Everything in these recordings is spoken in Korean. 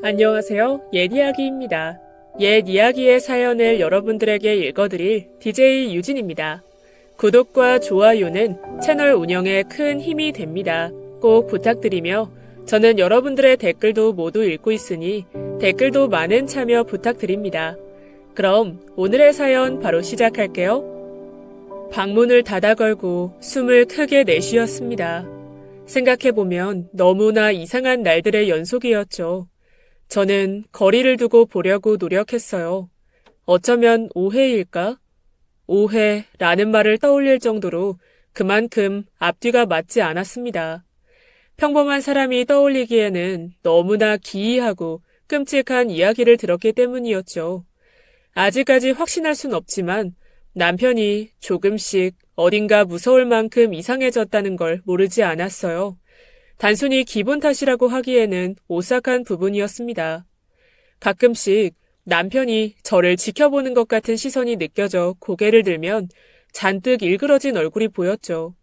안녕하세요. 옛 이야기입니다. 옛 이야기의 사연을 여러분들에게 읽어드릴 DJ 유진입니다. 구독과 좋아요는 채널 운영에 큰 힘이 됩니다. 꼭 부탁드리며 저는 여러분들의 댓글도 모두 읽고 있으니 댓글도 많은 참여 부탁드립니다. 그럼 오늘의 사연 바로 시작할게요. 방문을 닫아 걸고 숨을 크게 내쉬었습니다. 생각해보면 너무나 이상한 날들의 연속이었죠. 저는 거리를 두고 보려고 노력했어요. 어쩌면 오해일까? 오해라는 말을 떠올릴 정도로 그만큼 앞뒤가 맞지 않았습니다. 평범한 사람이 떠올리기에는 너무나 기이하고 끔찍한 이야기를 들었기 때문이었죠. 아직까지 확신할 순 없지만 남편이 조금씩 어딘가 무서울 만큼 이상해졌다는 걸 모르지 않았어요. 단순히 기분 탓이라고 하기에는 오싹한 부분이었습니다. 가끔씩 남편이 저를 지켜보는 것 같은 시선이 느껴져 고개를 들면 잔뜩 일그러진 얼굴이 보였죠.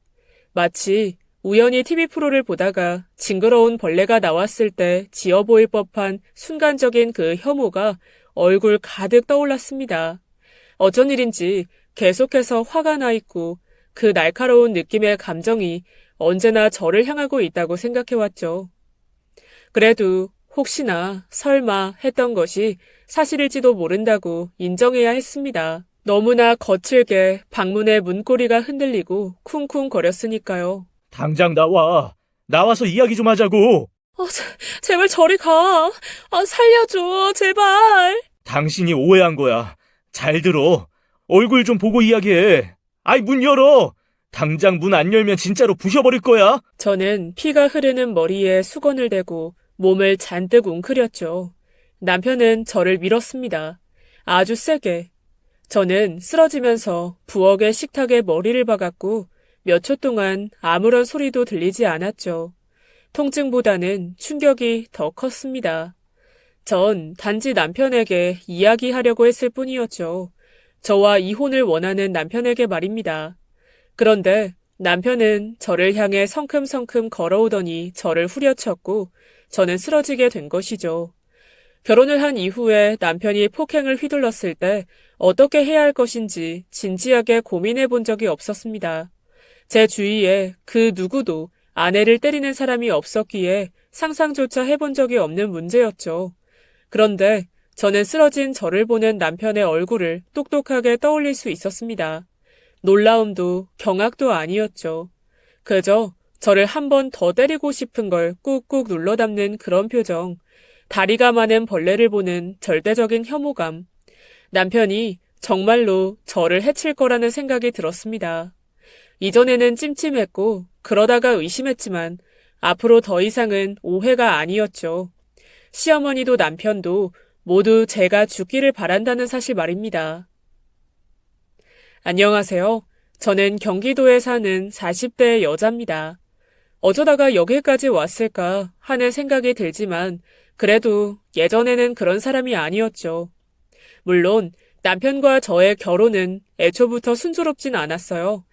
마치 우연히 TV 프로를 보다가 징그러운 벌레가 나왔을 때 지어 보일 법한 순간적인 그 혐오가 얼굴 가득 떠올랐습니다. 어쩐 일인지 계속해서 화가 나 있고 그 날카로운 느낌의 감정이 언제나 저를 향하고 있다고 생각해왔죠. 그래도 혹시나 설마 했던 것이 사실일지도 모른다고 인정해야 했습니다. 너무나 거칠게 방문의 문고리가 흔들리고 쿵쿵거렸으니까요. 당장 나와. 나와서 이야기 좀 하자고. 제발 저리 가. 살려줘, 제발. 당신이 오해한 거야. 잘 들어. 얼굴 좀 보고 이야기해. 아이, 문 열어. 당장 문 안 열면 진짜로 부셔버릴 거야. 저는 피가 흐르는 머리에 수건을 대고 몸을 잔뜩 웅크렸죠. 남편은 저를 밀었습니다. 아주 세게. 저는 쓰러지면서 부엌의 식탁에 머리를 박았고 몇 초 동안 아무런 소리도 들리지 않았죠. 통증보다는 충격이 더 컸습니다. 전 단지 남편에게 이야기하려고 했을 뿐이었죠. 저와 이혼을 원하는 남편에게 말입니다. 그런데 남편은 저를 향해 성큼성큼 걸어오더니 저를 후려쳤고 저는 쓰러지게 된 것이죠. 결혼을 한 이후에 남편이 폭행을 휘둘렀을 때 어떻게 해야 할 것인지 진지하게 고민해 본 적이 없었습니다. 제 주위에 그 누구도 아내를 때리는 사람이 없었기에 상상조차 해본 적이 없는 문제였죠. 그런데 저는 쓰러진 저를 보는 남편의 얼굴을 똑똑하게 떠올릴 수 있었습니다. 놀라움도 경악도 아니었죠. 그저 저를 한 번 더 때리고 싶은 걸 꾹꾹 눌러 담는 그런 표정, 다리가 많은 벌레를 보는 절대적인 혐오감, 남편이 정말로 저를 해칠 거라는 생각이 들었습니다. 이전에는 찜찜했고 그러다가 의심했지만 앞으로 더 이상은 오해가 아니었죠. 시어머니도 남편도 모두 제가 죽기를 바란다는 사실 말입니다. 안녕하세요. 저는 경기도에 사는 40대 여자입니다. 어쩌다가 여기까지 왔을까 하는 생각이 들지만 그래도 예전에는 그런 사람이 아니었죠. 물론 남편과 저의 결혼은 애초부터 순조롭진 않았어요.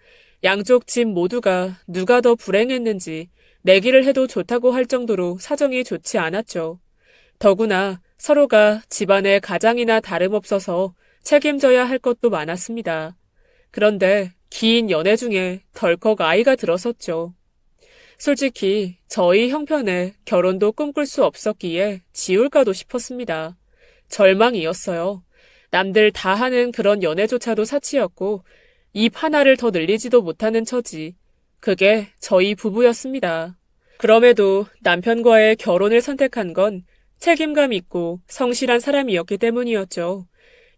양쪽 집 모두가 누가 더 불행했는지 내기를 해도 좋다고 할 정도로 사정이 좋지 않았죠. 더구나 서로가 집안의 가장이나 다름없어서 책임져야 할 것도 많았습니다. 그런데 긴 연애 중에 덜컥 아이가 들었었죠. 솔직히 저희 형편에 결혼도 꿈꿀 수 없었기에 지울까도 싶었습니다. 절망이었어요. 남들 다 하는 그런 연애조차도 사치였고 입 하나를 더 늘리지도 못하는 처지. 그게 저희 부부였습니다. 그럼에도 남편과의 결혼을 선택한 건 책임감 있고 성실한 사람이었기 때문이었죠.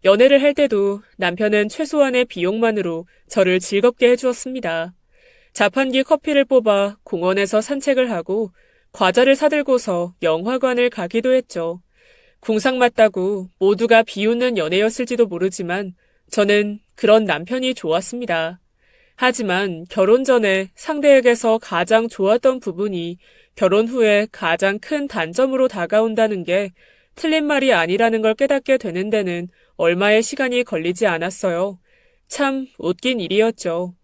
연애를 할 때도 남편은 최소한의 비용만으로 저를 즐겁게 해주었습니다. 자판기 커피를 뽑아 공원에서 산책을 하고 과자를 사들고서 영화관을 가기도 했죠. 궁상 맞다고 모두가 비웃는 연애였을지도 모르지만 저는 그런 남편이 좋았습니다. 하지만 결혼 전에 상대에게서 가장 좋았던 부분이 결혼 후에 가장 큰 단점으로 다가온다는 게 틀린 말이 아니라는 걸 깨닫게 되는 데는 얼마의 시간이 걸리지 않았어요. 참 웃긴 일이었죠.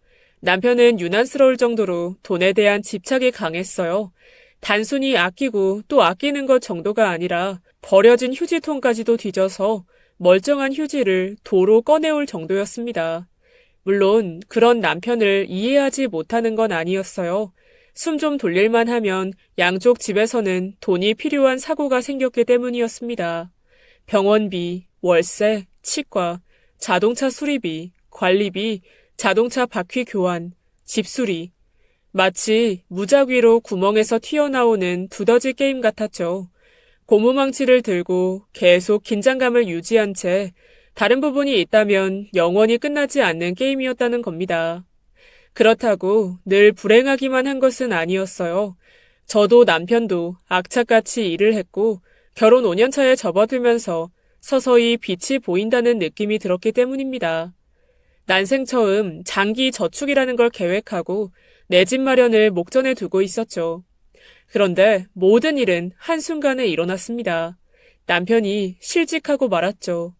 남편은 유난스러울 정도로 돈에 대한 집착이 강했어요. 단순히 아끼고 또 아끼는 것 정도가 아니라 버려진 휴지통까지도 뒤져서 멀쩡한 휴지를 도로 꺼내올 정도였습니다. 물론 그런 남편을 이해하지 못하는 건 아니었어요. 숨 좀 돌릴만 하면 양쪽 집에서는 돈이 필요한 사고가 생겼기 때문이었습니다. 병원비, 월세, 치과, 자동차 수리비, 관리비, 자동차 바퀴 교환, 집수리. 마치 무작위로 구멍에서 튀어나오는 두더지 게임 같았죠. 고무망치를 들고 계속 긴장감을 유지한 채 다른 부분이 있다면 영원히 끝나지 않는 게임이었다는 겁니다. 그렇다고 늘 불행하기만 한 것은 아니었어요. 저도 남편도 악착같이 일을 했고 결혼 5년 차에 접어들면서 서서히 빛이 보인다는 느낌이 들었기 때문입니다. 난생 처음 장기 저축이라는 걸 계획하고 내 집 마련을 목전에 두고 있었죠. 그런데 모든 일은 한순간에 일어났습니다. 남편이 실직하고 말았죠.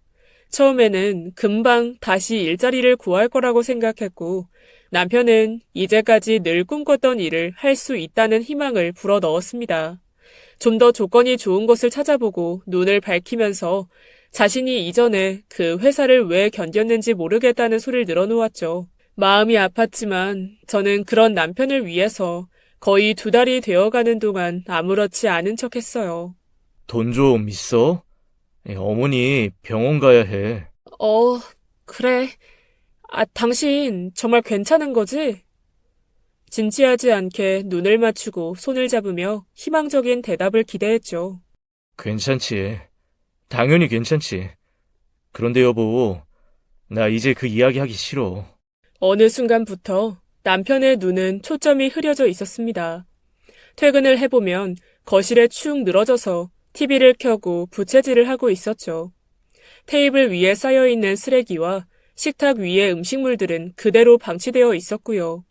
처음에는 금방 다시 일자리를 구할 거라고 생각했고 남편은 이제까지 늘 꿈꿨던 일을 할 수 있다는 희망을 불어넣었습니다. 좀 더 조건이 좋은 곳을 찾아보고 눈을 밝히면서 자신이 이전에 그 회사를 왜 견뎠는지 모르겠다는 소리를 늘어놓았죠. 마음이 아팠지만 저는 그런 남편을 위해서 거의 2달이 되어가는 동안 아무렇지 않은 척했어요. 돈 좀 있어? 어머니 병원 가야 해. 그래. 당신 정말 괜찮은 거지? 진지하지 않게 눈을 맞추고 손을 잡으며 희망적인 대답을 기대했죠. 괜찮지. 당연히 괜찮지. 그런데 여보, 나 이제 그 이야기 하기 싫어. 어느 순간부터 남편의 눈은 초점이 흐려져 있었습니다. 퇴근을 해보면 거실에 축 늘어져서 TV를 켜고 부채질을 하고 있었죠. 테이블 위에 쌓여있는 쓰레기와 식탁 위의 음식물들은 그대로 방치되어 있었고요.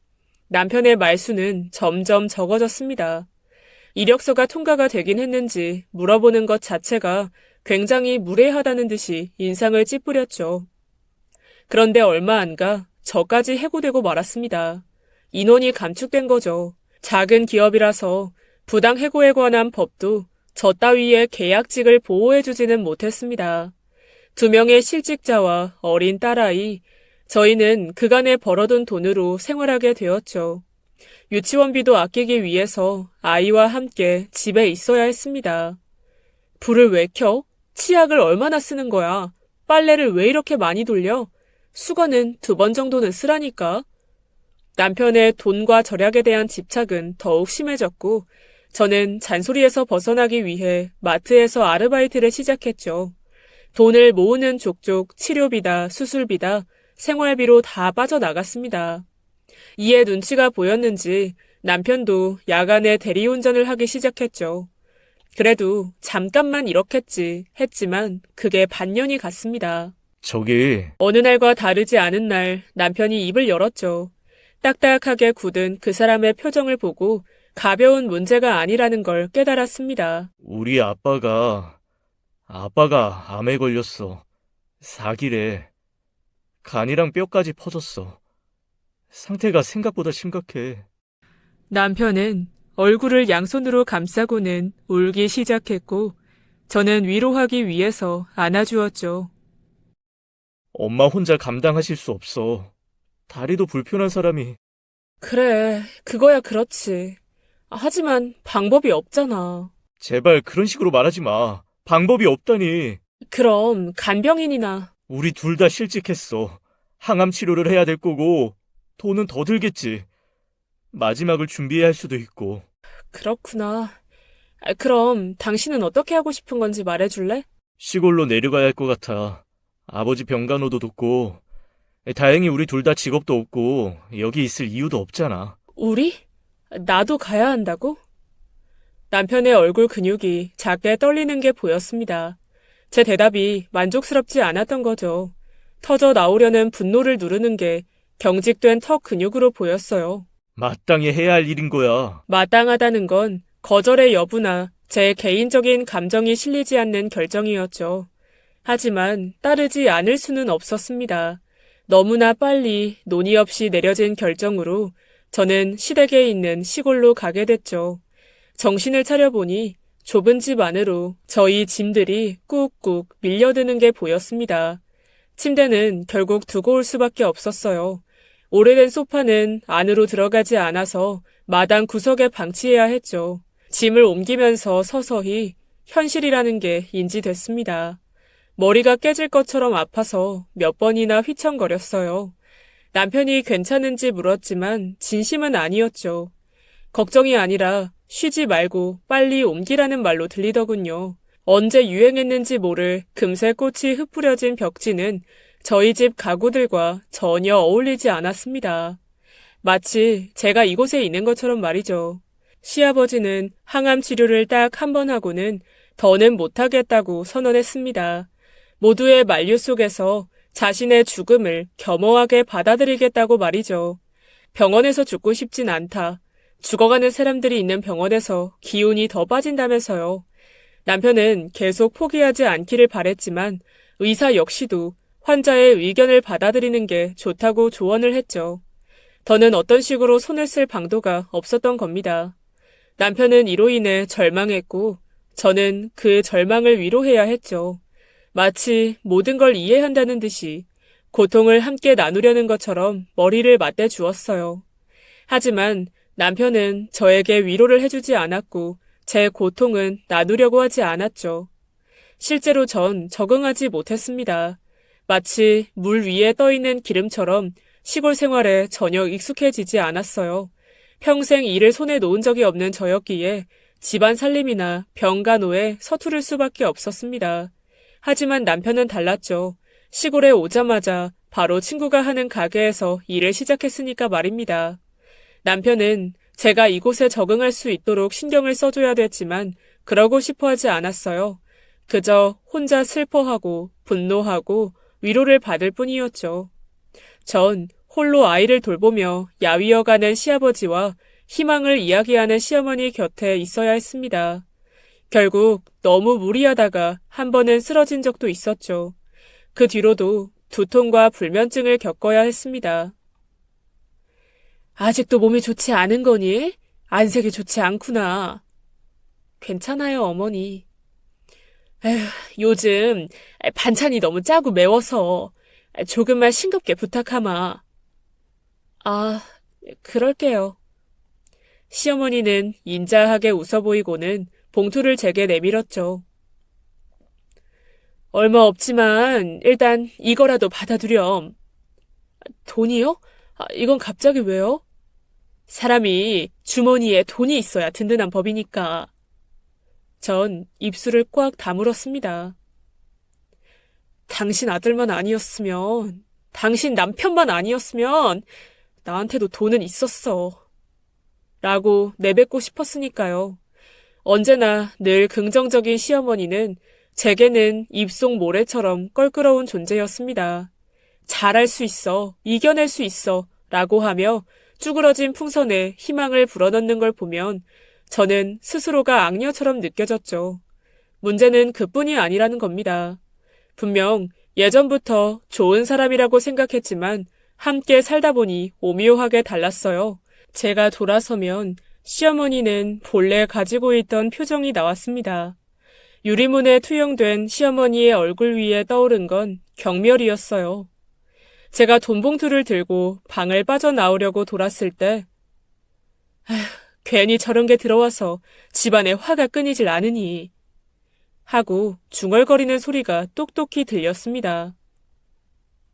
남편의 말수는 점점 적어졌습니다. 이력서가 통과가 되긴 했는지 물어보는 것 자체가 굉장히 무례하다는 듯이 인상을 찌푸렸죠. 그런데 얼마 안 가 저까지 해고되고 말았습니다. 인원이 감축된 거죠. 작은 기업이라서 부당 해고에 관한 법도 저 따위의 계약직을 보호해주지는 못했습니다. 2명의 실직자와 어린 딸아이, 저희는 그간에 벌어둔 돈으로 생활하게 되었죠. 유치원비도 아끼기 위해서 아이와 함께 집에 있어야 했습니다. 불을 왜 켜? 치약을 얼마나 쓰는 거야? 빨래를 왜 이렇게 많이 돌려? 수건은 2번 정도는 쓰라니까. 남편의 돈과 절약에 대한 집착은 더욱 심해졌고 저는 잔소리에서 벗어나기 위해 마트에서 아르바이트를 시작했죠. 돈을 모으는 족족 치료비다, 수술비다, 생활비로 다 빠져나갔습니다. 이에 눈치가 보였는지 남편도 야간에 대리운전을 하기 시작했죠. 그래도 잠깐만 이렇겠지 했지만 그게 반년이 갔습니다. 저기, 어느 날과 다르지 않은 날 남편이 입을 열었죠. 딱딱하게 굳은 그 사람의 표정을 보고 가벼운 문제가 아니라는 걸 깨달았습니다. 우리 아빠가 암에 걸렸어. 4기래. 간이랑 뼈까지 퍼졌어. 상태가 생각보다 심각해. 남편은 얼굴을 양손으로 감싸고는 울기 시작했고 저는 위로하기 위해서 안아주었죠. 엄마 혼자 감당하실 수 없어. 다리도 불편한 사람이. 그래, 그거야 그렇지. 하지만 방법이 없잖아. 제발 그런 식으로 말하지 마. 방법이 없다니. 그럼 간병인이나. 우리 둘 다 실직했어. 항암 치료를 해야 될 거고 돈은 더 들겠지. 마지막을 준비해야 할 수도 있고. 그렇구나. 그럼 당신은 어떻게 하고 싶은 건지 말해줄래? 시골로 내려가야 할 것 같아. 아버지 병간호도 돕고. 다행히 우리 둘 다 직업도 없고 여기 있을 이유도 없잖아. 우리? 나도 가야 한다고? 남편의 얼굴 근육이 작게 떨리는 게 보였습니다. 제 대답이 만족스럽지 않았던 거죠. 터져 나오려는 분노를 누르는 게 경직된 턱 근육으로 보였어요. 마땅히 해야 할 일인 거야. 마땅하다는 건 거절의 여부나 제 개인적인 감정이 실리지 않는 결정이었죠. 하지만 따르지 않을 수는 없었습니다. 너무나 빨리 논의 없이 내려진 결정으로 저는 시댁에 있는 시골로 가게 됐죠. 정신을 차려보니 좁은 집 안으로 저희 짐들이 꾹꾹 밀려드는 게 보였습니다. 침대는 결국 두고 올 수밖에 없었어요. 오래된 소파는 안으로 들어가지 않아서 마당 구석에 방치해야 했죠. 짐을 옮기면서 서서히 현실이라는 게 인지됐습니다. 머리가 깨질 것처럼 아파서 몇 번이나 휘청거렸어요. 남편이 괜찮은지 물었지만 진심은 아니었죠. 걱정이 아니라 쉬지 말고 빨리 옮기라는 말로 들리더군요. 언제 유행했는지 모를 금세 꽃이 흩뿌려진 벽지는 저희 집 가구들과 전혀 어울리지 않았습니다. 마치 제가 이곳에 있는 것처럼 말이죠. 시아버지는 항암 치료를 딱 한 번 하고는 더는 못하겠다고 선언했습니다. 모두의 만류 속에서 자신의 죽음을 겸허하게 받아들이겠다고 말이죠. 병원에서 죽고 싶진 않다. 죽어가는 사람들이 있는 병원에서 기운이 더 빠진다면서요. 남편은 계속 포기하지 않기를 바랬지만 의사 역시도 환자의 의견을 받아들이는 게 좋다고 조언을 했죠. 더는 어떤 식으로 손을 쓸 방도가 없었던 겁니다. 남편은 이로 인해 절망했고 저는 그 절망을 위로해야 했죠. 마치 모든 걸 이해한다는 듯이 고통을 함께 나누려는 것처럼 머리를 맞대 주었어요. 하지만 남편은 저에게 위로를 해주지 않았고 제 고통은 나누려고 하지 않았죠. 실제로 전 적응하지 못했습니다. 마치 물 위에 떠있는 기름처럼 시골 생활에 전혀 익숙해지지 않았어요. 평생 일을 손에 놓은 적이 없는 저였기에 집안 살림이나 병간호에 서투를 수밖에 없었습니다. 하지만 남편은 달랐죠. 시골에 오자마자 바로 친구가 하는 가게에서 일을 시작했으니까 말입니다. 남편은 제가 이곳에 적응할 수 있도록 신경을 써줘야 됐지만 그러고 싶어 하지 않았어요. 그저 혼자 슬퍼하고 분노하고 위로를 받을 뿐이었죠. 전 홀로 아이를 돌보며 야위어가는 시아버지와 희망을 이야기하는 시어머니 곁에 있어야 했습니다. 결국 너무 무리하다가 한 번은 쓰러진 적도 있었죠. 그 뒤로도 두통과 불면증을 겪어야 했습니다. 아직도 몸이 좋지 않은 거니? 안색이 좋지 않구나. 괜찮아요, 어머니. 에휴, 요즘 반찬이 너무 짜고 매워서 조금만 싱겁게 부탁하마. 아, 그럴게요. 시어머니는 인자하게 웃어 보이고는 봉투를 제게 내밀었죠. 얼마 없지만 일단 이거라도 받아두렴. 돈이요? 이건 갑자기 왜요? 사람이 주머니에 돈이 있어야 든든한 법이니까. 전 입술을 꽉 다물었습니다. 당신 아들만 아니었으면, 당신 남편만 아니었으면 나한테도 돈은 있었어. 라고 내뱉고 싶었으니까요. 언제나 늘 긍정적인 시어머니는 제게는 입속 모래처럼 껄끄러운 존재였습니다. 잘할 수 있어, 이겨낼 수 있어 라고 하며 쭈그러진 풍선에 희망을 불어넣는 걸 보면 저는 스스로가 악녀처럼 느껴졌죠. 문제는 그뿐이 아니라는 겁니다. 분명 예전부터 좋은 사람이라고 생각했지만 함께 살다 보니 오묘하게 달랐어요. 제가 돌아서면 시어머니는 본래 가지고 있던 표정이 나왔습니다. 유리문에 투영된 시어머니의 얼굴 위에 떠오른 건 경멸이었어요. 제가 돈봉투를 들고 방을 빠져나오려고 돌았을 때 괜히 저런 게 들어와서 집안에 화가 끊이질 않으니 하고 중얼거리는 소리가 똑똑히 들렸습니다.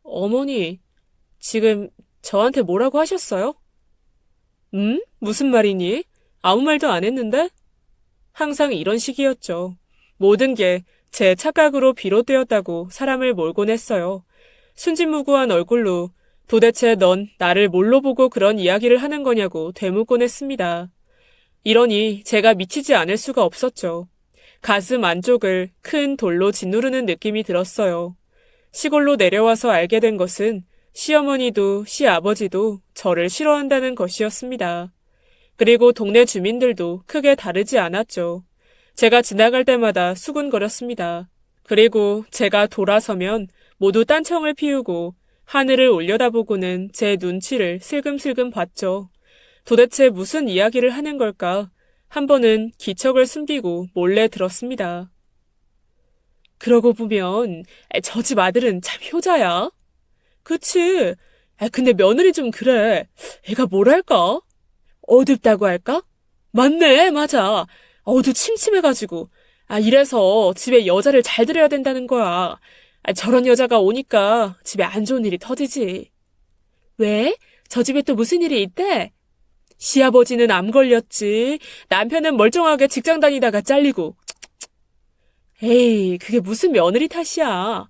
어머니, 지금 저한테 뭐라고 하셨어요? 무슨 말이니? 아무 말도 안 했는데? 항상 이런 식이었죠. 모든 게 제 착각으로 비롯되었다고 사람을 몰곤 했어요. 순진무구한 얼굴로 도대체 넌 나를 뭘로 보고 그런 이야기를 하는 거냐고 되묻곤 했습니다. 이러니 제가 미치지 않을 수가 없었죠. 가슴 안쪽을 큰 돌로 짓누르는 느낌이 들었어요. 시골로 내려와서 알게 된 것은 시어머니도 시아버지도 저를 싫어한다는 것이었습니다. 그리고 동네 주민들도 크게 다르지 않았죠. 제가 지나갈 때마다 수군거렸습니다. 그리고 제가 돌아서면 모두 딴청을 피우고 하늘을 올려다보고는 제 눈치를 슬금슬금 봤죠. 도대체 무슨 이야기를 하는 걸까? 한 번은 기척을 숨기고 몰래 들었습니다. 그러고 보면 저 집 아들은 참 효자야. 그치? 근데 며느리 좀 그래. 애가 뭐랄까? 어둡다고 할까? 맞네, 맞아. 어두침침해가지고. 이래서 집에 여자를 잘 들여야 된다는 거야. 저런 여자가 오니까 집에 안 좋은 일이 터지지. 왜? 저 집에 또 무슨 일이 있대? 시아버지는 암 걸렸지. 남편은 멀쩡하게 직장 다니다가 잘리고. 에이, 그게 무슨 며느리 탓이야.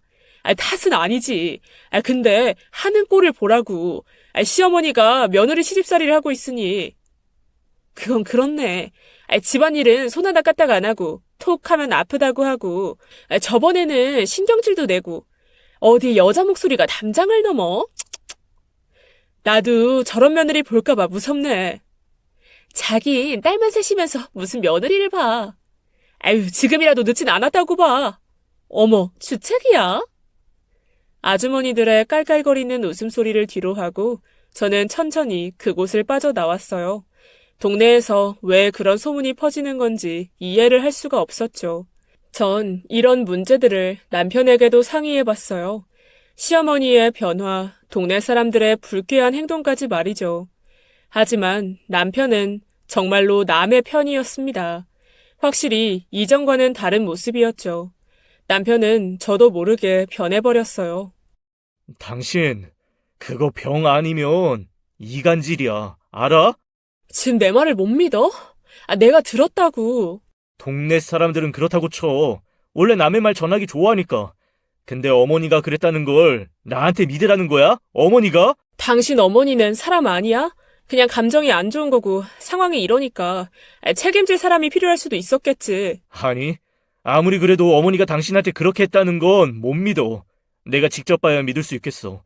탓은 아니지. 근데 하는 꼴을 보라고. 시어머니가 며느리 시집살이를 하고 있으니. 그건 그렇네. 집안일은 손 하나 까딱 안 하고 톡 하면 아프다고 하고 저번에는 신경질도 내고 어디 여자 목소리가 담장을 넘어? 나도 저런 며느리 볼까봐 무섭네. 자긴 딸만 셋이면서 무슨 며느리를 봐. 지금이라도 늦진 않았다고 봐. 어머, 주책이야? 아주머니들의 깔깔거리는 웃음소리를 뒤로하고 저는 천천히 그곳을 빠져나왔어요. 동네에서 왜 그런 소문이 퍼지는 건지 이해를 할 수가 없었죠. 전 이런 문제들을 남편에게도 상의해봤어요. 시어머니의 변화, 동네 사람들의 불쾌한 행동까지 말이죠. 하지만 남편은 정말로 남의 편이었습니다. 확실히 이전과는 다른 모습이었죠. 남편은 저도 모르게 변해버렸어요. 당신, 그거 병 아니면 이간질이야. 알아? 지금 내 말을 못 믿어? 내가 들었다고. 동네 사람들은 그렇다고 쳐. 원래 남의 말 전하기 좋아하니까. 근데 어머니가 그랬다는 걸 나한테 믿으라는 거야? 어머니가? 당신 어머니는 사람 아니야? 그냥 감정이 안 좋은 거고 상황이 이러니까 책임질 사람이 필요할 수도 있었겠지. 아니, 아무리 그래도 어머니가 당신한테 그렇게 했다는 건 못 믿어. 내가 직접 봐야 믿을 수 있겠어.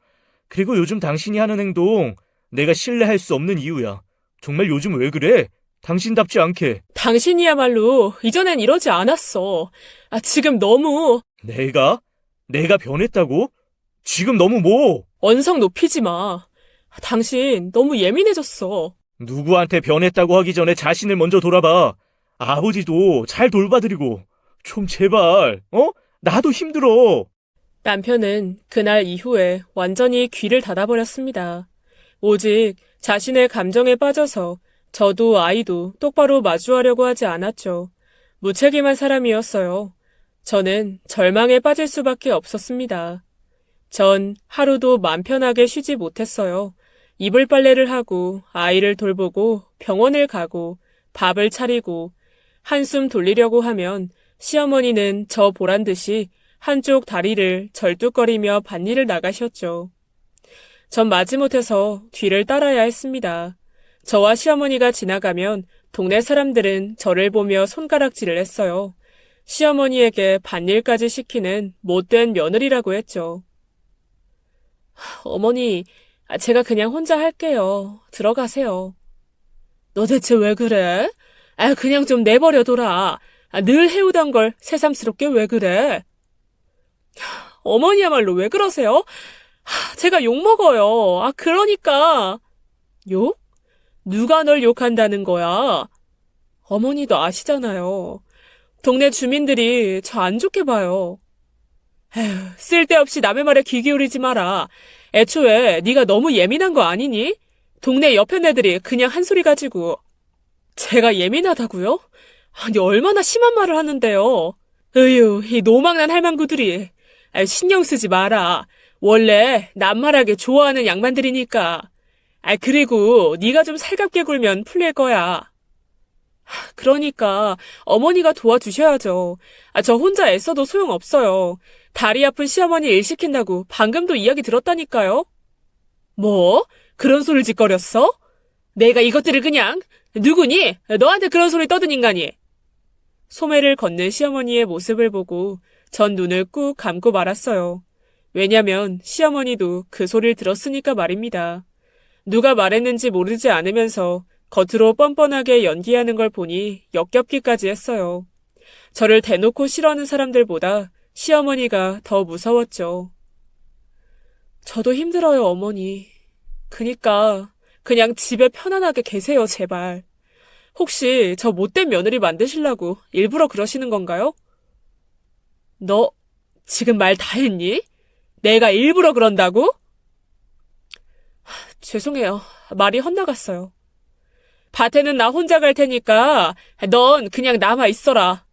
그리고 요즘 당신이 하는 행동 내가 신뢰할 수 없는 이유야. 정말 요즘 왜 그래? 당신답지 않게. 당신이야말로 이전엔 이러지 않았어. 지금 너무 내가 변했다고? 지금 너무 뭐? 언성 높이지 마. 당신 너무 예민해졌어. 누구한테 변했다고 하기 전에 자신을 먼저 돌아봐. 아버지도 잘 돌봐드리고. 좀 제발, 나도 힘들어. 남편은 그날 이후에 완전히 귀를 닫아버렸습니다. 오직 자신의 감정에 빠져서 저도 아이도 똑바로 마주하려고 하지 않았죠. 무책임한 사람이었어요. 저는 절망에 빠질 수밖에 없었습니다. 전 하루도 맘 편하게 쉬지 못했어요. 이불 빨래를 하고 아이를 돌보고 병원을 가고 밥을 차리고 한숨 돌리려고 하면 시어머니는 저 보란 듯이 한쪽 다리를 절뚝거리며 밭일을 나가셨죠. 전 마지못해서 뒤를 따라야 했습니다. 저와 시어머니가 지나가면 동네 사람들은 저를 보며 손가락질을 했어요. 시어머니에게 밭일까지 시키는 못된 며느리라고 했죠. 어머니, 제가 그냥 혼자 할게요. 들어가세요. 너 대체 왜 그래? 그냥 좀 내버려둬라. 늘 해오던 걸 새삼스럽게 왜 그래? 어머니야말로 왜 그러세요? 제가 욕먹어요. 그러니까. 욕? 누가 널 욕한다는 거야? 어머니도 아시잖아요. 동네 주민들이 저 안 좋게 봐요. 쓸데없이 남의 말에 귀 기울이지 마라. 애초에 네가 너무 예민한 거 아니니? 동네 옆에 애들이 그냥 한 소리 가지고. 제가 예민하다고요? 아니 얼마나 심한 말을 하는데요. 으유, 이 노망난 할망구들이. 신경 쓰지 마라. 원래 남말하게 좋아하는 양반들이니까. 그리고 네가 좀 살갑게 굴면 풀릴 거야. 그러니까 어머니가 도와주셔야죠. 저 혼자 애써도 소용없어요. 다리 아픈 시어머니 일 시킨다고 방금도 이야기 들었다니까요. 뭐? 그런 소리를 짓거렸어? 내가 이것들을 그냥 누구니? 너한테 그런 소리 떠든 인간이. 소매를 걷는 시어머니의 모습을 보고 전 눈을 꾹 감고 말았어요. 왜냐면 시어머니도 그 소리를 들었으니까 말입니다. 누가 말했는지 모르지 않으면서 겉으로 뻔뻔하게 연기하는 걸 보니 역겹기까지 했어요. 저를 대놓고 싫어하는 사람들보다 시어머니가 더 무서웠죠. 저도 힘들어요, 어머니. 그니까 그냥 집에 편안하게 계세요, 제발. 혹시 저 못된 며느리 만드시려고 일부러 그러시는 건가요? 너 지금 말 다 했니? 내가 일부러 그런다고? 죄송해요. 말이 헛나갔어요. 밭에는 나 혼자 갈 테니까 넌 그냥 남아 있어라.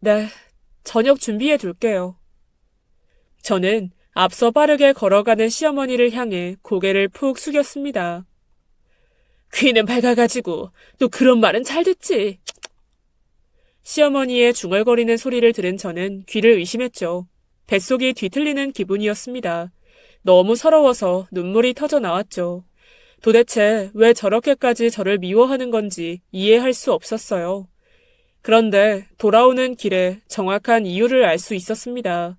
네, 저녁 준비해 둘게요. 저는 앞서 빠르게 걸어가는 시어머니를 향해 고개를 푹 숙였습니다. 귀는 밝아가지고 또 그런 말은 잘 듣지. 시어머니의 중얼거리는 소리를 들은 저는 귀를 의심했죠. 뱃속이 뒤틀리는 기분이었습니다. 너무 서러워서 눈물이 터져 나왔죠. 도대체 왜 저렇게까지 저를 미워하는 건지 이해할 수 없었어요. 그런데 돌아오는 길에 정확한 이유를 알 수 있었습니다.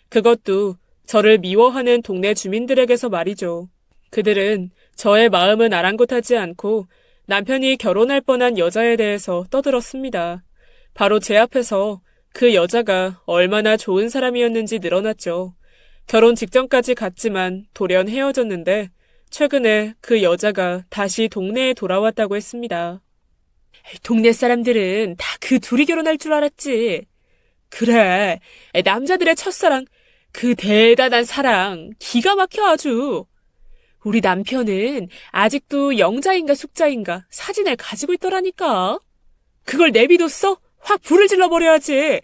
그것도 저를 미워하는 동네 주민들에게서 말이죠. 그들은 저의 마음은 아랑곳하지 않고 남편이 결혼할 뻔한 여자에 대해서 떠들었습니다. 바로 제 앞에서 그 여자가 얼마나 좋은 사람이었는지 늘어났죠. 결혼 직전까지 갔지만 돌연 헤어졌는데 최근에 그 여자가 다시 동네에 돌아왔다고 했습니다. 동네 사람들은 다 그 둘이 결혼할 줄 알았지. 그래, 남자들의 첫사랑, 그 대단한 사랑, 기가 막혀 아주. 우리 남편은 아직도 영자인가 숙자인가 사진을 가지고 있더라니까. 그걸 내비뒀어? 확 불을 질러버려야지.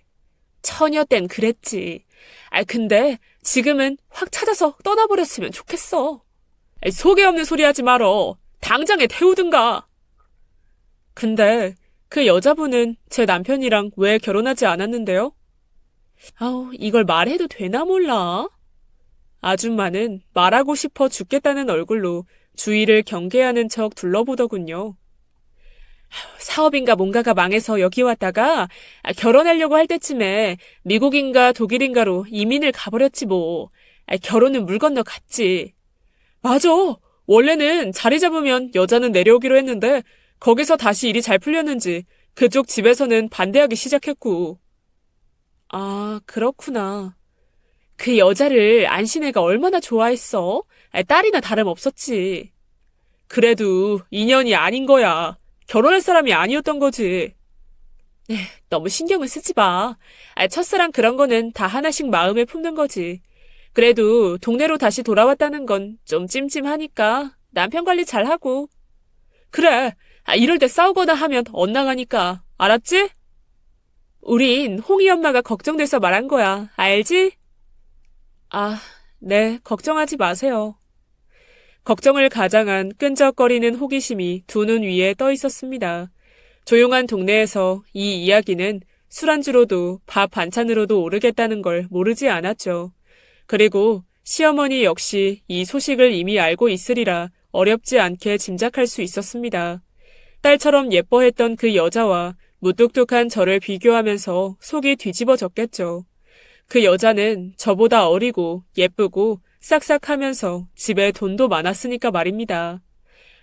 처녀 땐 그랬지. 근데 지금은 확 찾아서 떠나버렸으면 좋겠어. 속에 없는 소리 하지 말어. 당장에 태우든가. 근데 그 여자분은 제 남편이랑 왜 결혼하지 않았는데요? 이걸 말해도 되나 몰라. 아줌마는 말하고 싶어 죽겠다는 얼굴로 주위를 경계하는 척 둘러보더군요. 사업인가 뭔가가 망해서 여기 왔다가 결혼하려고 할 때쯤에 미국인가 독일인가로 이민을 가버렸지 뭐. 결혼은 물 건너 갔지. 맞아. 원래는 자리 잡으면 여자는 내려오기로 했는데 거기서 다시 일이 잘 풀렸는지 그쪽 집에서는 반대하기 시작했고. 아, 그렇구나. 그 여자를 안신혜가 얼마나 좋아했어? 딸이나 다름없었지. 그래도 인연이 아닌 거야. 결혼할 사람이 아니었던 거지. 너무 신경을 쓰지 마. 첫사랑 그런 거는 다 하나씩 마음에 품는 거지. 그래도 동네로 다시 돌아왔다는 건 좀 찜찜하니까 남편 관리 잘하고. 그래, 이럴 때 싸우거나 하면 엇나가니까. 알았지? 우린 홍이 엄마가 걱정돼서 말한 거야. 알지? 네, 걱정하지 마세요. 걱정을 가장한 끈적거리는 호기심이 두 눈 위에 떠 있었습니다. 조용한 동네에서 이 이야기는 술안주로도 밥 반찬으로도 오르겠다는 걸 모르지 않았죠. 그리고 시어머니 역시 이 소식을 이미 알고 있으리라 어렵지 않게 짐작할 수 있었습니다. 딸처럼 예뻐했던 그 여자와 무뚝뚝한 저를 비교하면서 속이 뒤집어졌겠죠. 그 여자는 저보다 어리고 예쁘고 싹싹하면서 집에 돈도 많았으니까 말입니다.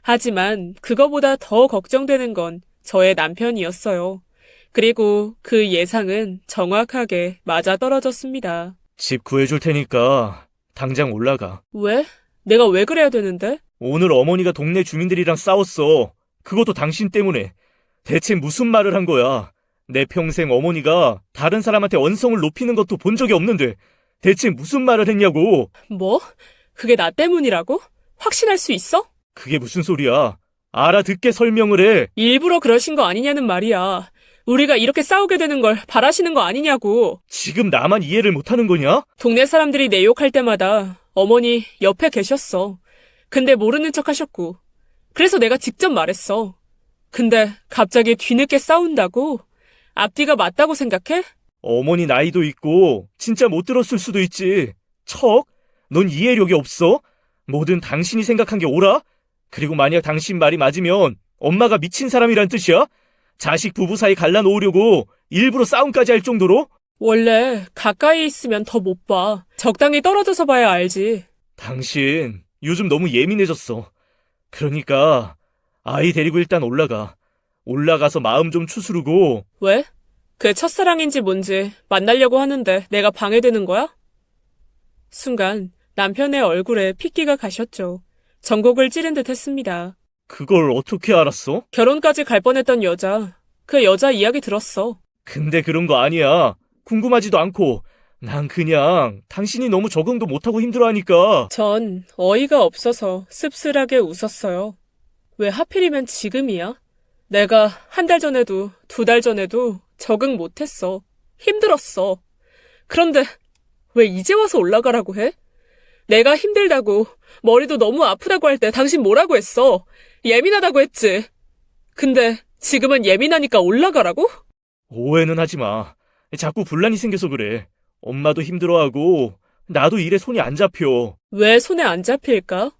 하지만 그거보다 더 걱정되는 건 저의 남편이었어요. 그리고 그 예상은 정확하게 맞아떨어졌습니다. 집 구해줄 테니까 당장 올라가. 왜? 내가 왜 그래야 되는데? 오늘 어머니가 동네 주민들이랑 싸웠어. 그것도 당신 때문에. 대체 무슨 말을 한 거야? 내 평생 어머니가 다른 사람한테 언성을 높이는 것도 본 적이 없는데 대체 무슨 말을 했냐고. 뭐? 그게 나 때문이라고? 확신할 수 있어? 그게 무슨 소리야. 알아듣게 설명을 해. 일부러 그러신 거 아니냐는 말이야. 우리가 이렇게 싸우게 되는 걸 바라시는 거 아니냐고. 지금 나만 이해를 못하는 거냐? 동네 사람들이 내 욕할 때마다 어머니 옆에 계셨어. 근데 모르는 척 하셨고. 그래서 내가 직접 말했어. 근데 갑자기 뒤늦게 싸운다고? 앞뒤가 맞다고 생각해? 어머니 나이도 있고 진짜 못 들었을 수도 있지. 척? 넌 이해력이 없어? 뭐든 당신이 생각한 게 옳아? 그리고 만약 당신 말이 맞으면 엄마가 미친 사람이란 뜻이야? 자식 부부 사이 갈라놓으려고 일부러 싸움까지 할 정도로? 원래 가까이 있으면 더 못 봐. 적당히 떨어져서 봐야 알지. 당신 요즘 너무 예민해졌어. 그러니까 아이 데리고 일단 올라가. 올라가서 마음 좀 추스르고. 왜? 그 첫사랑인지 뭔지 만나려고 하는데 내가 방해되는 거야? 순간 남편의 얼굴에 핏기가 가셨죠. 전곡을 찌른 듯 했습니다. 그걸 어떻게 알았어? 결혼까지 갈 뻔했던 여자. 그 여자 이야기 들었어. 근데 그런 거 아니야. 궁금하지도 않고. 난 그냥 당신이 너무 적응도 못하고 힘들어하니까. 전 어이가 없어서 씁쓸하게 웃었어요. 왜 하필이면 지금이야? 내가 한 달 전에도, 2달 전에도 적응 못했어. 힘들었어. 그런데 왜 이제 와서 올라가라고 해? 내가 힘들다고, 머리도 너무 아프다고 할 때 당신 뭐라고 했어? 예민하다고 했지. 근데 지금은 예민하니까 올라가라고? 오해는 하지 마. 자꾸 분란이 생겨서 그래. 엄마도 힘들어하고 나도 일에 손이 안 잡혀. 왜 손에 안 잡힐까?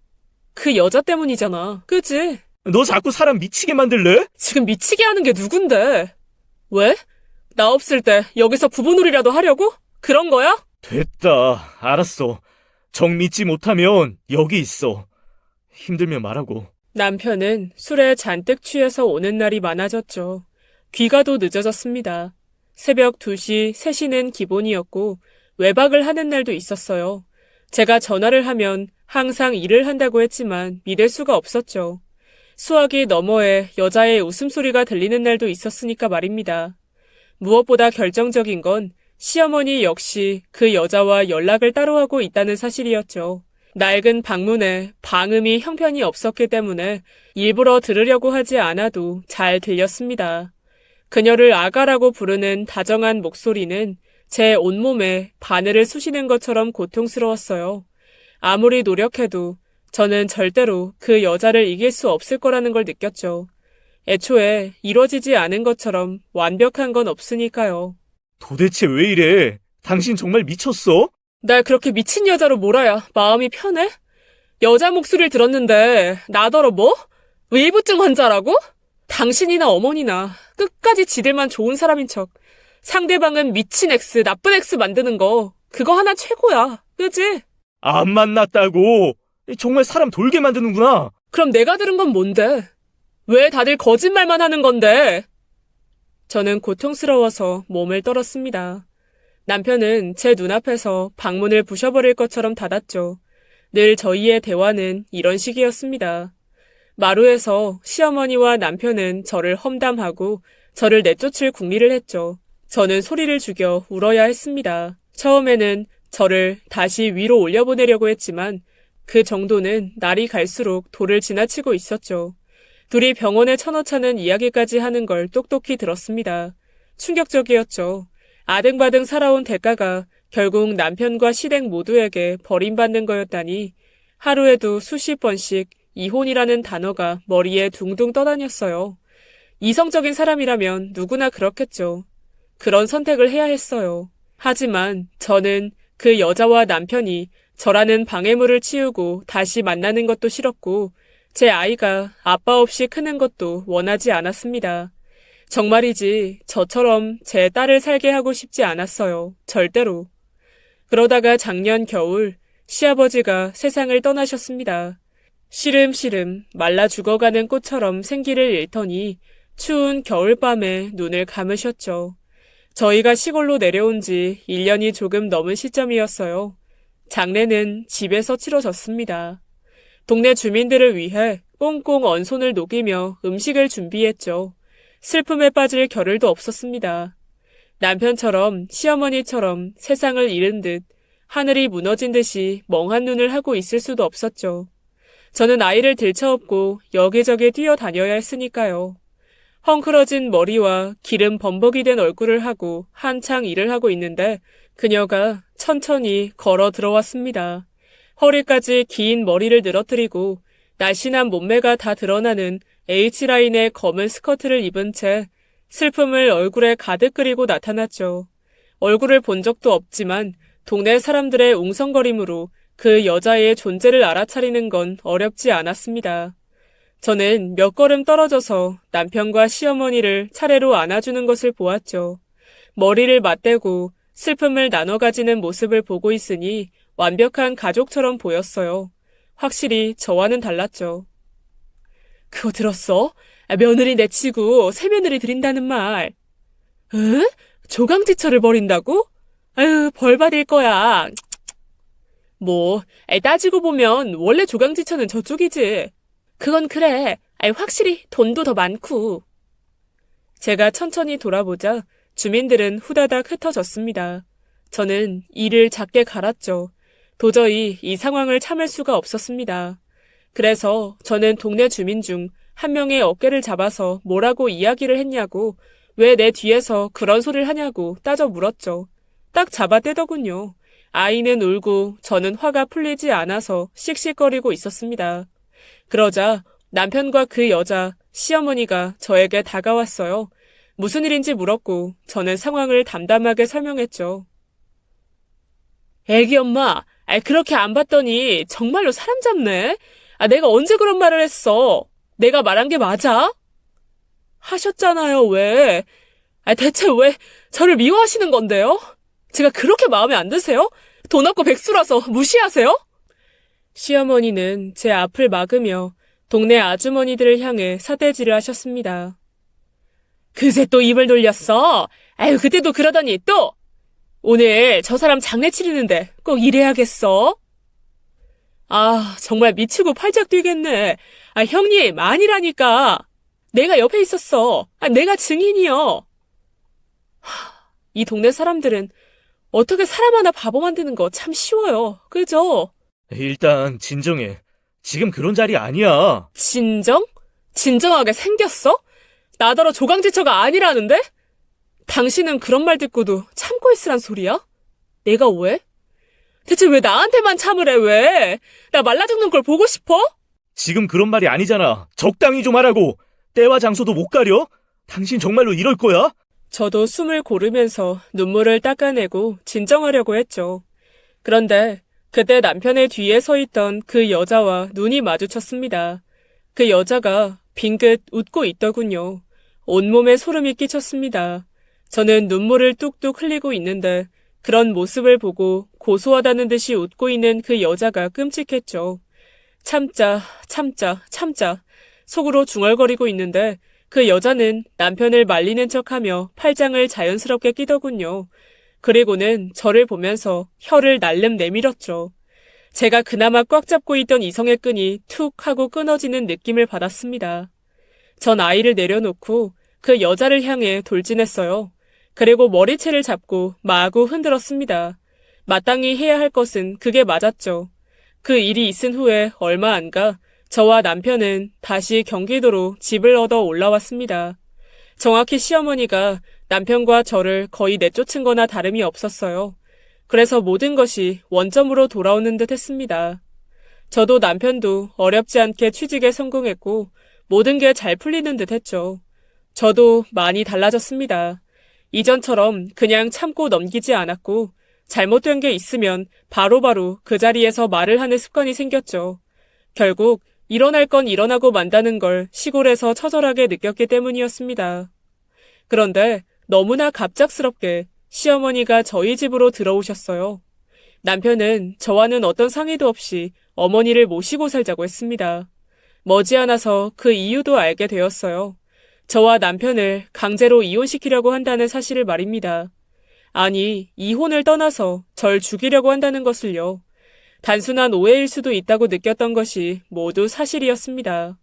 그 여자 때문이잖아. 그지? 너 자꾸 사람 미치게 만들래? 지금 미치게 하는 게 누군데? 왜? 나 없을 때 여기서 부부놀이라도 하려고? 그런 거야? 됐다. 알았어. 정 믿지 못하면 여기 있어. 힘들면 말하고. 남편은 술에 잔뜩 취해서 오는 날이 많아졌죠. 귀가도 늦어졌습니다. 새벽 2시, 3시는 기본이었고 외박을 하는 날도 있었어요. 제가 전화를 하면 항상 일을 한다고 했지만 믿을 수가 없었죠. 수화기 너머에 여자의 웃음소리가 들리는 날도 있었으니까 말입니다. 무엇보다 결정적인 건 시어머니 역시 그 여자와 연락을 따로 하고 있다는 사실이었죠. 낡은 방문에 방음이 형편이 없었기 때문에 일부러 들으려고 하지 않아도 잘 들렸습니다. 그녀를 아가라고 부르는 다정한 목소리는 제 온몸에 바늘을 쑤시는 것처럼 고통스러웠어요. 아무리 노력해도 저는 절대로 그 여자를 이길 수 없을 거라는 걸 느꼈죠. 애초에 이뤄지지 않은 것처럼 완벽한 건 없으니까요. 도대체 왜 이래? 당신 정말 미쳤어? 날 그렇게 미친 여자로 몰아야 마음이 편해? 여자 목소리를 들었는데 나더러 뭐? 의부증 환자라고? 당신이나 어머니나 끝까지 지들만 좋은 사람인 척 상대방은 미친 X, 나쁜 X 만드는 거 그거 하나 최고야. 그지? 안 만났다고. 정말 사람 돌게 만드는구나. 그럼 내가 들은 건 뭔데? 왜 다들 거짓말만 하는 건데? 저는 고통스러워서 몸을 떨었습니다. 남편은 제 눈앞에서 방문을 부셔버릴 것처럼 닫았죠. 늘 저희의 대화는 이런 식이었습니다. 마루에서 시어머니와 남편은 저를 험담하고 저를 내쫓을 궁리를 했죠. 저는 소리를 죽여 울어야 했습니다. 처음에는 저를 다시 위로 올려보내려고 했지만 그 정도는 날이 갈수록 도를 지나치고 있었죠. 둘이 병원에 쳐넣자는 이야기까지 하는 걸 똑똑히 들었습니다. 충격적이었죠. 아등바등 살아온 대가가 결국 남편과 시댁 모두에게 버림받는 거였다니 하루에도 수십 번씩 이혼이라는 단어가 머리에 둥둥 떠다녔어요. 이성적인 사람이라면 누구나 그렇겠죠. 그런 선택을 해야 했어요. 하지만 저는 그 여자와 남편이 저라는 방해물을 치우고 다시 만나는 것도 싫었고 제 아이가 아빠 없이 크는 것도 원하지 않았습니다. 정말이지 저처럼 제 딸을 살게 하고 싶지 않았어요. 절대로. 그러다가 작년 겨울 시아버지가 세상을 떠나셨습니다. 시름시름 말라 죽어가는 꽃처럼 생기를 잃더니 추운 겨울밤에 눈을 감으셨죠. 저희가 시골로 내려온 지 1년이 조금 넘은 시점이었어요. 장례는 집에서 치러졌습니다. 동네 주민들을 위해 꽁꽁 언손을 녹이며 음식을 준비했죠. 슬픔에 빠질 겨를도 없었습니다. 남편처럼 시어머니처럼 세상을 잃은 듯 하늘이 무너진 듯이 멍한 눈을 하고 있을 수도 없었죠. 저는 아이를 들쳐업고 여기저기 뛰어다녀야 했으니까요. 헝클어진 머리와 기름 범벅이 된 얼굴을 하고 한창 일을 하고 있는데 그녀가 천천히 걸어 들어왔습니다. 허리까지 긴 머리를 늘어뜨리고 날씬한 몸매가 다 드러나는 H라인의 검은 스커트를 입은 채 슬픔을 얼굴에 가득 그리고 나타났죠. 얼굴을 본 적도 없지만 동네 사람들의 웅성거림으로 그 여자의 존재를 알아차리는 건 어렵지 않았습니다. 저는 몇 걸음 떨어져서 남편과 시어머니를 차례로 안아주는 것을 보았죠. 머리를 맞대고 슬픔을 나눠 가지는 모습을 보고 있으니 완벽한 가족처럼 보였어요. 확실히 저와는 달랐죠. 그거 들었어? 며느리 내치고 새며느리 드린다는 말. 응? 조강지처를 버린다고? 아유, 벌 받을 거야. 뭐, 따지고 보면 원래 조강지처는 저쪽이지. 그건 그래. 아니, 확실히 돈도 더 많고. 제가 천천히 돌아보자 주민들은 후다닥 흩어졌습니다. 저는 이를 작게 갈았죠. 도저히 이 상황을 참을 수가 없었습니다. 그래서 저는 동네 주민 중 한 명의 어깨를 잡아서 뭐라고 이야기를 했냐고, 왜 내 뒤에서 그런 소리를 하냐고 따져 물었죠. 딱 잡아떼더군요. 아이는 울고 저는 화가 풀리지 않아서 씩씩거리고 있었습니다. 그러자 남편과 그 여자, 시어머니가 저에게 다가왔어요. 무슨 일인지 물었고 저는 상황을 담담하게 설명했죠. 애기 엄마, 그렇게 안 봤더니 정말로 사람 잡네? 내가 언제 그런 말을 했어? 내가 말한 게 맞아? 하셨잖아요, 왜? 대체 왜 저를 미워하시는 건데요? 제가 그렇게 마음에 안 드세요? 돈 없고 백수라서 무시하세요? 시어머니는 제 앞을 막으며 동네 아주머니들을 향해 사대질을 하셨습니다. 그새 또 입을 돌렸어? 아유, 그때도 그러더니 또! 오늘 저 사람 장례 치르는데 꼭 이래야겠어? 정말 미치고 팔짝 뛰겠네. 형님, 아니라니까. 내가 옆에 있었어. 내가 증인이요. 이 동네 사람들은 어떻게 사람 하나 바보 만드는 거 참 쉬워요. 그죠? 일단 진정해. 지금 그런 자리 아니야. 진정? 진정하게 생겼어? 나더러 조강지처가 아니라는데? 당신은 그런 말 듣고도 참고 있으란 소리야? 내가 왜? 대체 왜 나한테만 참으래, 왜? 나 말라 죽는 걸 보고 싶어? 지금 그런 말이 아니잖아. 적당히 좀 하라고. 때와 장소도 못 가려? 당신 정말로 이럴 거야? 저도 숨을 고르면서 눈물을 닦아내고 진정하려고 했죠. 그런데 그때 남편의 뒤에 서 있던 그 여자와 눈이 마주쳤습니다. 그 여자가 빙긋 웃고 있더군요. 온몸에 소름이 끼쳤습니다. 저는 눈물을 뚝뚝 흘리고 있는데 그런 모습을 보고 고소하다는 듯이 웃고 있는 그 여자가 끔찍했죠. 참자, 참자, 참자. 속으로 중얼거리고 있는데 그 여자는 남편을 말리는 척하며 팔짱을 자연스럽게 끼더군요. 그리고는 저를 보면서 혀를 날름 내밀었죠. 제가 그나마 꽉 잡고 있던 이성의 끈이 툭 하고 끊어지는 느낌을 받았습니다. 전 아이를 내려놓고 그 여자를 향해 돌진했어요. 그리고 머리채를 잡고 마구 흔들었습니다. 마땅히 해야 할 것은 그게 맞았죠. 그 일이 있은 후에 얼마 안 가 저와 남편은 다시 경기도로 집을 얻어 올라왔습니다. 정확히 시어머니가 남편과 저를 거의 내쫓은 거나 다름이 없었어요. 그래서 모든 것이 원점으로 돌아오는 듯 했습니다. 저도 남편도 어렵지 않게 취직에 성공했고 모든 게 잘 풀리는 듯 했죠. 저도 많이 달라졌습니다. 이전처럼 그냥 참고 넘기지 않았고 잘못된 게 있으면 바로바로 그 자리에서 말을 하는 습관이 생겼죠. 결국 일어날 건 일어나고 만다는 걸 시골에서 처절하게 느꼈기 때문이었습니다. 그런데 너무나 갑작스럽게 시어머니가 저희 집으로 들어오셨어요. 남편은 저와는 어떤 상의도 없이 어머니를 모시고 살자고 했습니다. 머지않아서 그 이유도 알게 되었어요. 저와 남편을 강제로 이혼시키려고 한다는 사실을 말입니다. 아니, 이혼을 떠나서 절 죽이려고 한다는 것을요. 단순한 오해일 수도 있다고 느꼈던 것이 모두 사실이었습니다.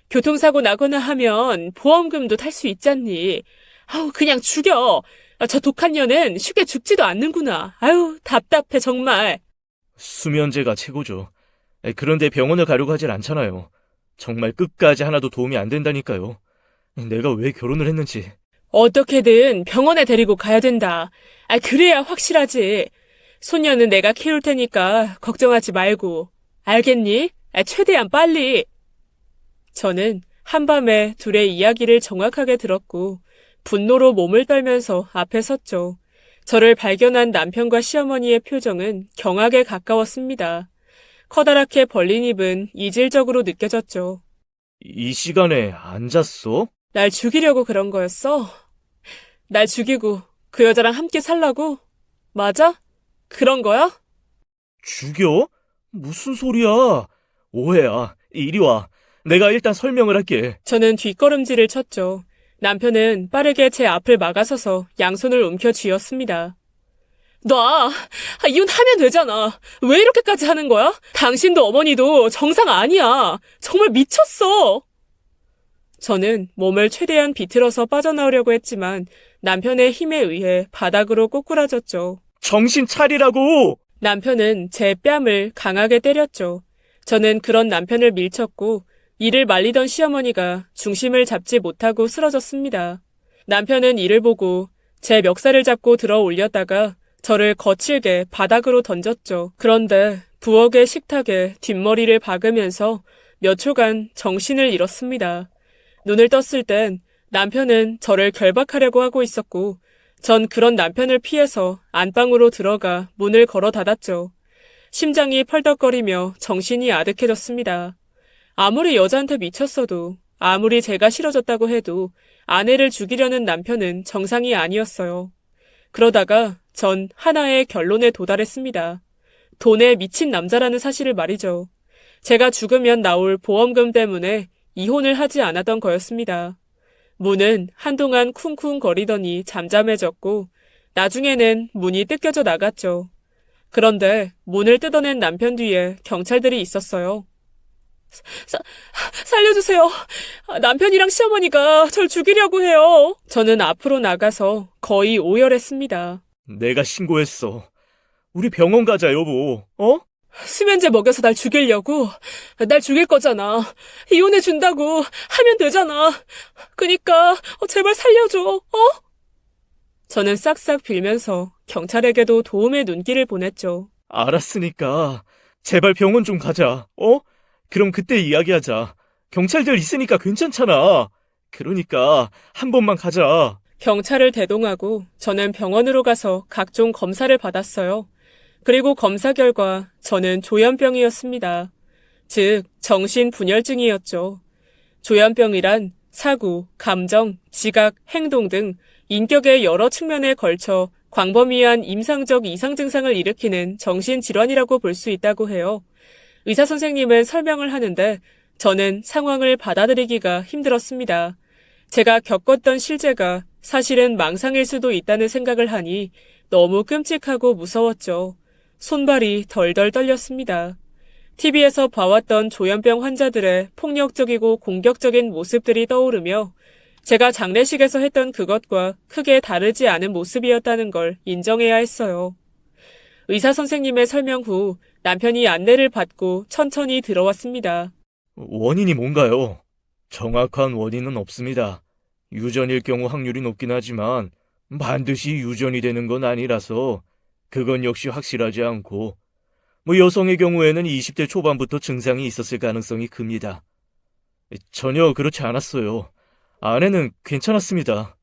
교통사고 나거나 하면 보험금도 탈 수 있잖니. 그냥 죽여. 저 독한 년은 쉽게 죽지도 않는구나. 답답해 정말. 수면제가 최고죠. 그런데 병원을 가려고 하질 않잖아요. 정말 끝까지 하나도 도움이 안 된다니까요. 내가 왜 결혼을 했는지. 어떻게든 병원에 데리고 가야 된다. 그래야 확실하지. 소녀는 내가 키울 테니까 걱정하지 말고. 알겠니? 최대한 빨리. 저는 한밤에 둘의 이야기를 정확하게 들었고 분노로 몸을 떨면서 앞에 섰죠. 저를 발견한 남편과 시어머니의 표정은 경악에 가까웠습니다. 커다랗게 벌린 입은 이질적으로 느껴졌죠. 이 시간에 안 잤어? 날 죽이려고 그런 거였어? 날 죽이고 그 여자랑 함께 살라고? 맞아? 그런 거야? 죽여? 무슨 소리야? 오해야. 이리 와. 내가 일단 설명을 할게. 저는 뒷걸음질을 쳤죠. 남편은 빠르게 제 앞을 막아서서 양손을 움켜쥐었습니다. 놔. 이혼하면 되잖아. 왜 이렇게까지 하는 거야? 당신도 어머니도 정상 아니야. 정말 미쳤어. 저는 몸을 최대한 비틀어서 빠져나오려고 했지만 남편의 힘에 의해 바닥으로 꼬꾸라졌죠. 정신 차리라고! 남편은 제 뺨을 강하게 때렸죠. 저는 그런 남편을 밀쳤고 이를 말리던 시어머니가 중심을 잡지 못하고 쓰러졌습니다. 남편은 이를 보고 제 멱살을 잡고 들어 올렸다가 저를 거칠게 바닥으로 던졌죠. 그런데 부엌의 식탁에 뒷머리를 박으면서 몇 초간 정신을 잃었습니다. 눈을 떴을 땐 남편은 저를 결박하려고 하고 있었고 전 그런 남편을 피해서 안방으로 들어가 문을 걸어 닫았죠. 심장이 펄떡거리며 정신이 아득해졌습니다. 아무리 여자한테 미쳤어도 아무리 제가 싫어졌다고 해도 아내를 죽이려는 남편은 정상이 아니었어요. 그러다가 전 하나의 결론에 도달했습니다. 돈에 미친 남자라는 사실을 말이죠. 제가 죽으면 나올 보험금 때문에 이혼을 하지 않았던 거였습니다. 문은 한동안 쿵쿵거리더니 잠잠해졌고 나중에는 문이 뜯겨져 나갔죠. 그런데 문을 뜯어낸 남편 뒤에 경찰들이 있었어요. 살려주세요. 남편이랑 시어머니가 절 죽이려고 해요. 저는 앞으로 나가서 거의 오열했습니다. 내가 신고했어. 우리 병원 가자, 여보. 어? 수면제 먹여서 날 죽이려고? 날 죽일 거잖아. 이혼해준다고 하면 되잖아. 그니까 제발 살려줘. 저는 싹싹 빌면서 경찰에게도 도움의 눈길을 보냈죠. 알았으니까 제발 병원 좀 가자. 어? 그럼 그때 이야기하자. 경찰들 있으니까 괜찮잖아. 그러니까 한 번만 가자. 경찰을 대동하고 저는 병원으로 가서 각종 검사를 받았어요. 그리고 검사 결과 저는 조현병이었습니다. 즉, 정신분열증이었죠. 조현병이란 사고, 감정, 지각, 행동 등 인격의 여러 측면에 걸쳐 광범위한 임상적 이상 증상을 일으키는 정신질환이라고 볼 수 있다고 해요. 의사 선생님은 설명을 하는데 저는 상황을 받아들이기가 힘들었습니다. 제가 겪었던 실제가 사실은 망상일 수도 있다는 생각을 하니 너무 끔찍하고 무서웠죠. 손발이 덜덜 떨렸습니다. TV에서 봐왔던 조현병 환자들의 폭력적이고 공격적인 모습들이 떠오르며 제가 장례식에서 했던 그것과 크게 다르지 않은 모습이었다는 걸 인정해야 했어요. 의사 선생님의 설명 후 남편이 안내를 받고 천천히 들어왔습니다. 원인이 뭔가요? 정확한 원인은 없습니다. 유전일 경우 확률이 높긴 하지만 반드시 유전이 되는 건 아니라서 그건 역시 확실하지 않고 여성의 경우에는 20대 초반부터 증상이 있었을 가능성이 큽니다. 전혀 그렇지 않았어요. 아내는 괜찮았습니다.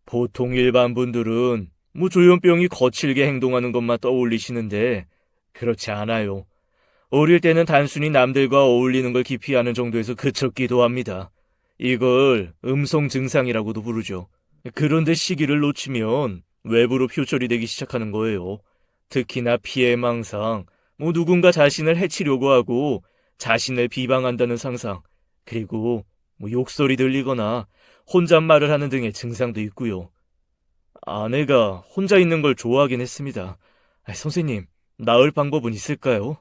보통 일반 분들은 조현병이 거칠게 행동하는 것만 떠올리시는데 그렇지 않아요. 어릴 때는 단순히 남들과 어울리는 걸 기피하는 정도에서 그쳤기도 합니다. 이걸 음성 증상이라고도 부르죠. 그런데 시기를 놓치면 외부로 표출이 되기 시작하는 거예요. 특히나 피해망상, 누군가 자신을 해치려고 하고 자신을 비방한다는 상상, 그리고 욕설이 들리거나 혼잣말을 하는 등의 증상도 있고요. 아내가 혼자 있는 걸 좋아하긴 했습니다. 선생님, 나을 방법은 있을까요?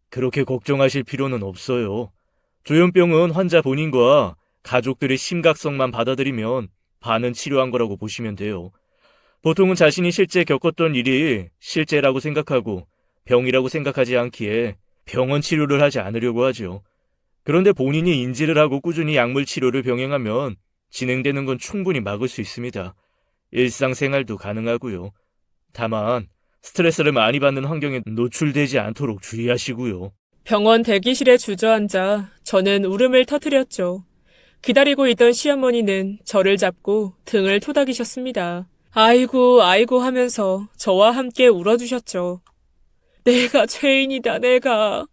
그렇게 걱정하실 필요는 없어요. 조현병은 환자 본인과 가족들의 심각성만 받아들이면 반은 치료한 거라고 보시면 돼요. 보통은 자신이 실제 겪었던 일이 실제라고 생각하고 병이라고 생각하지 않기에 병원 치료를 하지 않으려고 하죠. 그런데 본인이 인지를 하고 꾸준히 약물 치료를 병행하면 진행되는 건 충분히 막을 수 있습니다. 일상생활도 가능하고요. 다만 스트레스를 많이 받는 환경에 노출되지 않도록 주의하시고요. 병원 대기실에 주저앉아 저는 울음을 터뜨렸죠. 기다리고 있던 시어머니는 저를 잡고 등을 토닥이셨습니다. 아이고 아이고 하면서 저와 함께 울어주셨죠. 내가 죄인이다 내가.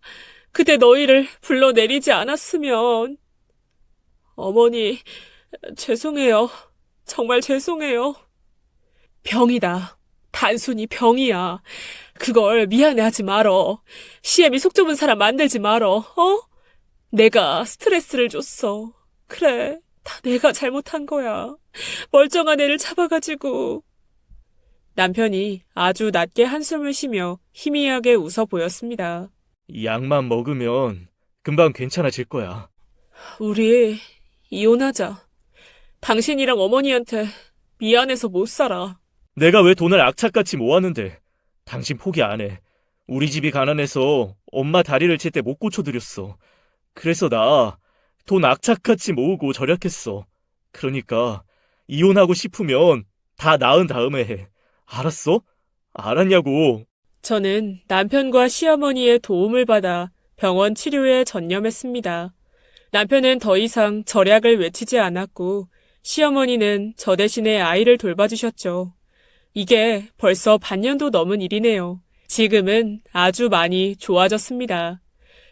그때 너희를 불러내리지 않았으면. 어머니 죄송해요. 정말 죄송해요. 병이다. 단순히 병이야. 그걸 미안해하지 말어. 시엠이 속 좁은 사람 만들지 말어. 내가 스트레스를 줬어. 그래, 다 내가 잘못한 거야. 멀쩡한 애를 잡아가지고. 남편이 아주 낮게 한숨을 쉬며 희미하게 웃어 보였습니다. 약만 먹으면 금방 괜찮아질 거야. 우리 이혼하자. 당신이랑 어머니한테 미안해서 못 살아. 내가 왜 돈을 악착같이 모았는데 당신 포기 안 해. 우리 집이 가난해서 엄마 다리를 칠 때 못 고쳐드렸어. 그래서 나 돈 악착같이 모으고 절약했어. 그러니까 이혼하고 싶으면 다 낳은 다음에 해. 알았어? 알았냐고. 저는 남편과 시어머니의 도움을 받아 병원 치료에 전념했습니다. 남편은 더 이상 절약을 외치지 않았고 시어머니는 저 대신에 아이를 돌봐주셨죠. 이게 벌써 반년도 넘은 일이네요. 지금은 아주 많이 좋아졌습니다.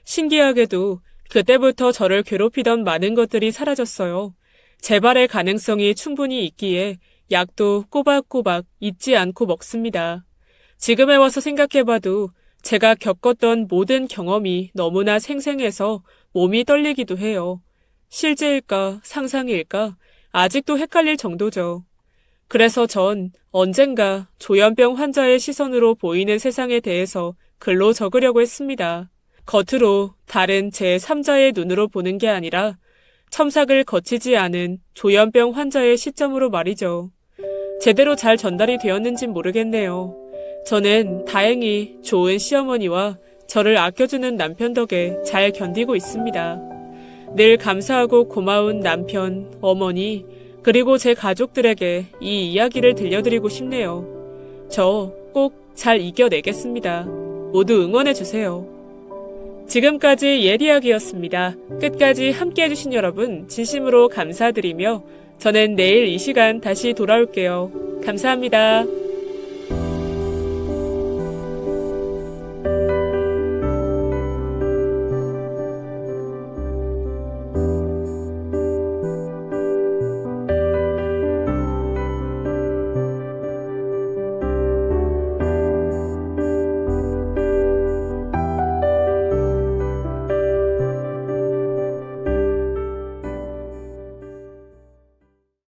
신기하게도 그때부터 저를 괴롭히던 많은 것들이 사라졌어요. 재발의 가능성이 충분히 있기에 약도 꼬박꼬박 잊지 않고 먹습니다. 지금에 와서 생각해봐도 제가 겪었던 모든 경험이 너무나 생생해서 몸이 떨리기도 해요. 실제일까 상상일까 아직도 헷갈릴 정도죠. 그래서 전 언젠가 조현병 환자의 시선으로 보이는 세상에 대해서 글로 적으려고 했습니다. 겉으로 다른 제3자의 눈으로 보는 게 아니라 첨삭을 거치지 않은 조현병 환자의 시점으로 말이죠. 제대로 잘 전달이 되었는진 모르겠네요. 저는 다행히 좋은 시어머니와 저를 아껴주는 남편 덕에 잘 견디고 있습니다. 늘 감사하고 고마운 남편, 어머니, 그리고 제 가족들에게 이 이야기를 들려드리고 싶네요. 저 꼭 잘 이겨내겠습니다. 모두 응원해주세요. 지금까지 옛 이야기였습니다. 끝까지 함께해주신 여러분 진심으로 감사드리며 저는 내일 이 시간 다시 돌아올게요. 감사합니다.